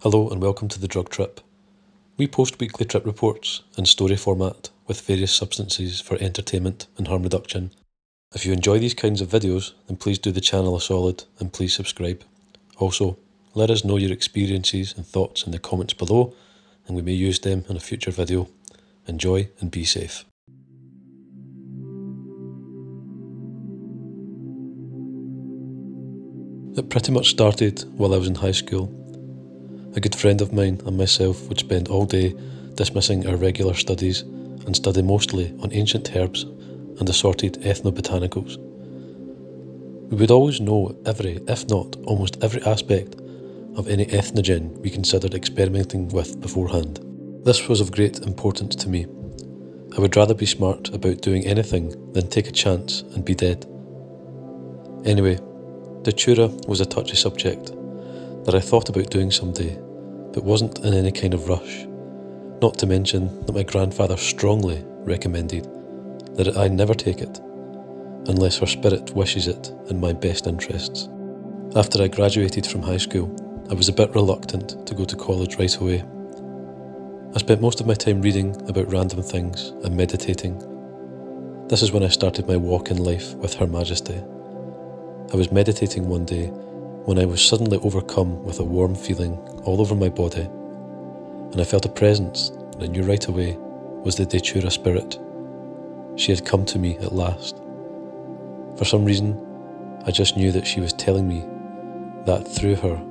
Hello and welcome to The Drug Trip. We post weekly trip reports in story format with various substances for entertainment and harm reduction. If you enjoy these kinds of videos, then please do the channel a solid and please subscribe. Also, let us know your experiences and thoughts in the comments below and we may use them in a future video. Enjoy and be safe. It pretty much started while I was in high school. A good friend of mine and myself would spend all day dismissing our regular studies and study mostly on ancient herbs and assorted ethnobotanicals. We would always know every, if not almost every aspect of any ethnogen we considered experimenting with beforehand. This was of great importance to me. I would rather be smart about doing anything than take a chance and be dead. Anyway, Datura was a touchy subject that I thought about doing someday, but wasn't in any kind of rush, not to mention that my grandfather strongly recommended that I never take it, unless her spirit wishes it in my best interests. After I graduated from high school, I was a bit reluctant to go to college right away. I spent most of my time reading about random things and meditating. This is when I started my walk in life with Her Majesty. I was meditating one day when I was suddenly overcome with a warm feeling all over my body, and I felt a presence that I knew right away was the Datura spirit. She had come to me at last. For some reason, I just knew that she was telling me that through her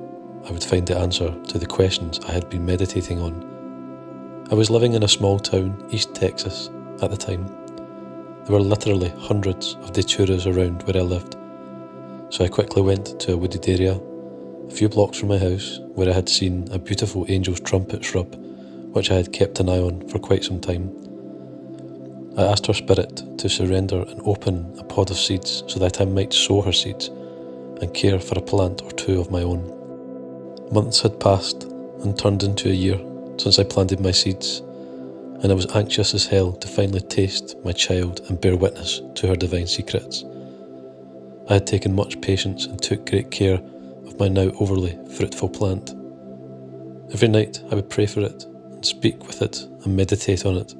I would find the answer to the questions I had been meditating on. I was living in a small town, East Texas, at the time. There were literally hundreds of Daturas around where I lived, so I quickly went to a wooded area a few blocks from my house where I had seen a beautiful angel's trumpet shrub which I had kept an eye on for quite some time. I asked her spirit to surrender and open a pod of seeds so that I might sow her seeds and care for a plant or two of my own. Months had passed and turned into a year since I planted my seeds, and I was anxious as hell to finally taste my child and bear witness to her divine secrets. I had taken much patience and took great care of my now overly fruitful plant. Every night I would pray for it and speak with it and meditate on it.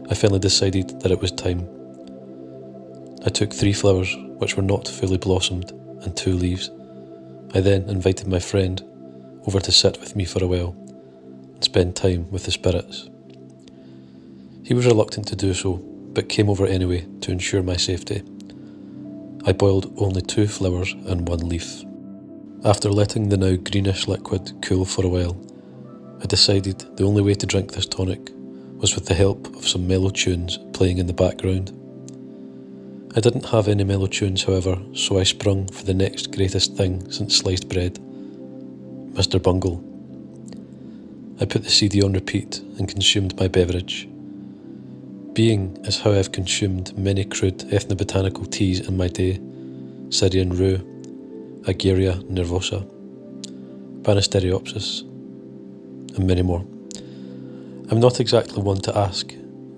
I finally decided that it was time. I took 3 flowers which were not fully blossomed and 2 leaves. I then invited my friend over to sit with me for a while and spend time with the spirits. He was reluctant to do so, but came over anyway to ensure my safety. I boiled only 2 flowers and 1 leaf. After letting the now greenish liquid cool for a while, I decided the only way to drink this tonic was with the help of some mellow tunes playing in the background. I didn't have any mellow tunes, however, so I sprung for the next greatest thing since sliced bread, Mr. Bungle. I put the CD on repeat and consumed my beverage. Being is how I've consumed many crude ethnobotanical teas in my day: Syrian rue, Ageria nervosa, Banisteriopsis, and many more. I'm not exactly one to ask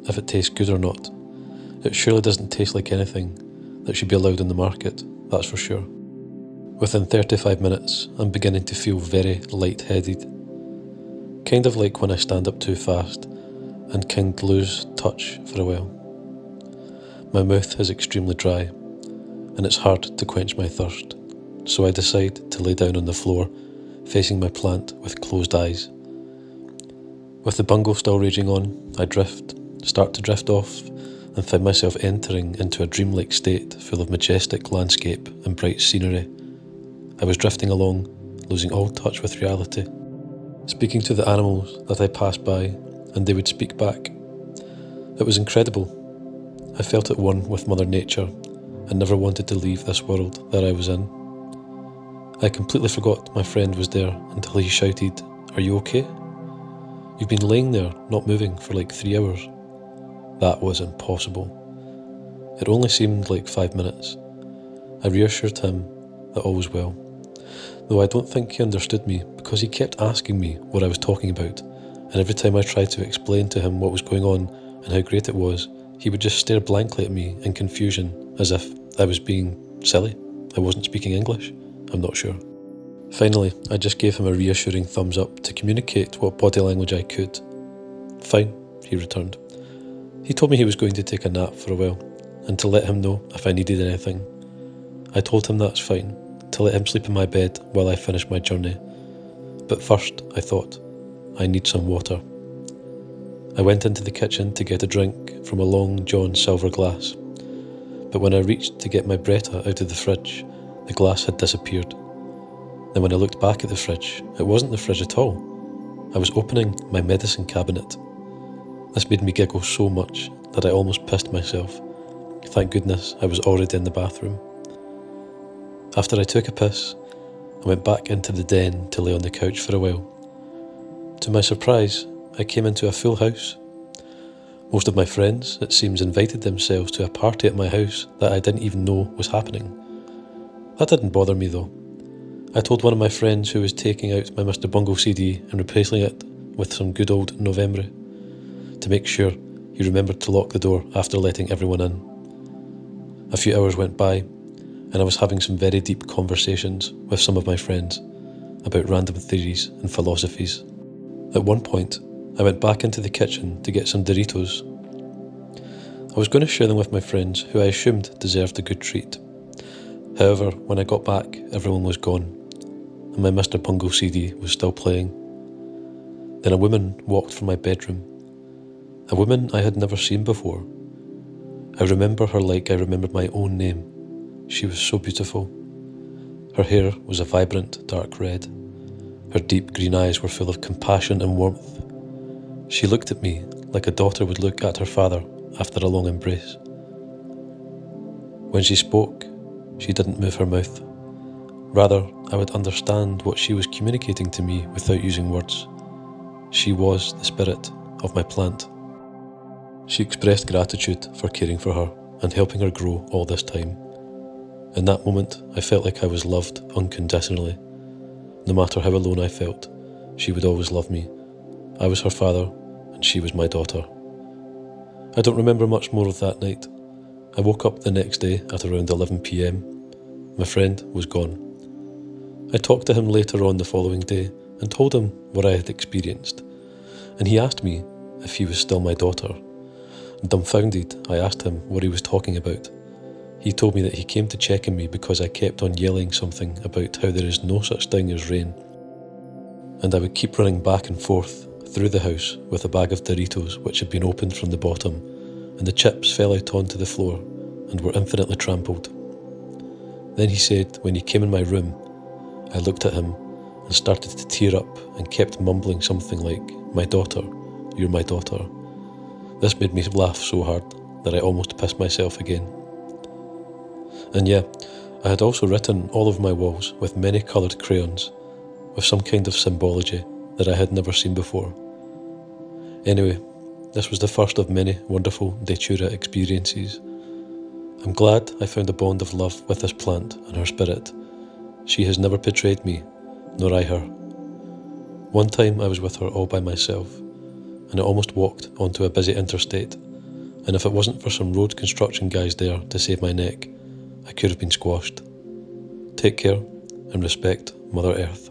if it tastes good or not. It surely doesn't taste like anything that should be allowed in the market, that's for sure. Within 35 minutes, I'm beginning to feel very light-headed, kind of like when I stand up too fast and can lose touch for a while. My mouth is extremely dry, and it's hard to quench my thirst, so I decide to lay down on the floor, facing my plant with closed eyes. With the bungle still raging on, I start to drift off, and find myself entering into a dreamlike state full of majestic landscape and bright scenery. I was drifting along, losing all touch with reality, speaking to the animals that I passed by, and they would speak back. It was incredible. I felt at one with Mother Nature and never wanted to leave this world that I was in. I completely forgot my friend was there until he shouted, "Are you okay? You've been laying there, not moving, for like 3 hours." That was impossible. It only seemed like 5 minutes. I reassured him that all was well, though I don't think he understood me because he kept asking me what I was talking about, and every time I tried to explain to him what was going on and how great it was, he would just stare blankly at me in confusion as if I was being silly. I wasn't speaking English. I'm not sure. Finally, I just gave him a reassuring thumbs up to communicate what body language I could. "Fine," he returned. He told me he was going to take a nap for a while, and to let him know if I needed anything. I told him that's fine, to let him sleep in my bed while I finished my journey. But first, I thought, I need some water. I went into the kitchen to get a drink from a Long John silver glass. But when I reached to get my Bretta out of the fridge, the glass had disappeared. Then when I looked back at the fridge, it wasn't the fridge at all. I was opening my medicine cabinet. This made me giggle so much that I almost pissed myself. Thank goodness I was already in the bathroom. After I took a piss, I went back into the den to lay on the couch for a while. To my surprise, I came into a full house. Most of my friends, it seems, invited themselves to a party at my house that I didn't even know was happening. That didn't bother me though. I told one of my friends who was taking out my Mr. Bungle CD and replacing it with some good old November to make sure he remembered to lock the door after letting everyone in. A few hours went by, and I was having some very deep conversations with some of my friends about random theories and philosophies. At one point, I went back into the kitchen to get some Doritos. I was going to share them with my friends, who I assumed deserved a good treat. However, when I got back, everyone was gone, and my Mr. Bungle CD was still playing. Then a woman walked from my bedroom. A woman I had never seen before. I remember her like I remembered my own name. She was so beautiful. Her hair was a vibrant dark red. Her deep green eyes were full of compassion and warmth. She looked at me like a daughter would look at her father after a long embrace. When she spoke, she didn't move her mouth. Rather, I would understand what she was communicating to me without using words. She was the spirit of my plant. She expressed gratitude for caring for her and helping her grow all this time. In that moment, I felt like I was loved unconditionally. No matter how alone I felt, she would always love me. I was her father, and she was my daughter. I don't remember much more of that night. I woke up the next day at around 11 p.m. My friend was gone. I talked to him later on the following day and told him what I had experienced, and he asked me if he was still my daughter. Dumbfounded, I asked him what he was talking about. He told me that he came to check on me because I kept on yelling something about how there is no such thing as rain, and I would keep running back and forth through the house with a bag of Doritos which had been opened from the bottom, and the chips fell out onto the floor and were infinitely trampled. Then he said when he came in my room, I looked at him and started to tear up and kept mumbling something like, "My daughter, you're my daughter." This made me laugh so hard that I almost pissed myself again. And yeah, I had also written all over my walls with many coloured crayons, with some kind of symbology that I had never seen before. Anyway, this was the first of many wonderful Datura experiences. I'm glad I found a bond of love with this plant and her spirit. She has never betrayed me, nor I her. One time I was with her all by myself, and I almost walked onto a busy interstate, and if it wasn't for some road construction guys there to save my neck, I could have been squashed. Take care and respect Mother Earth.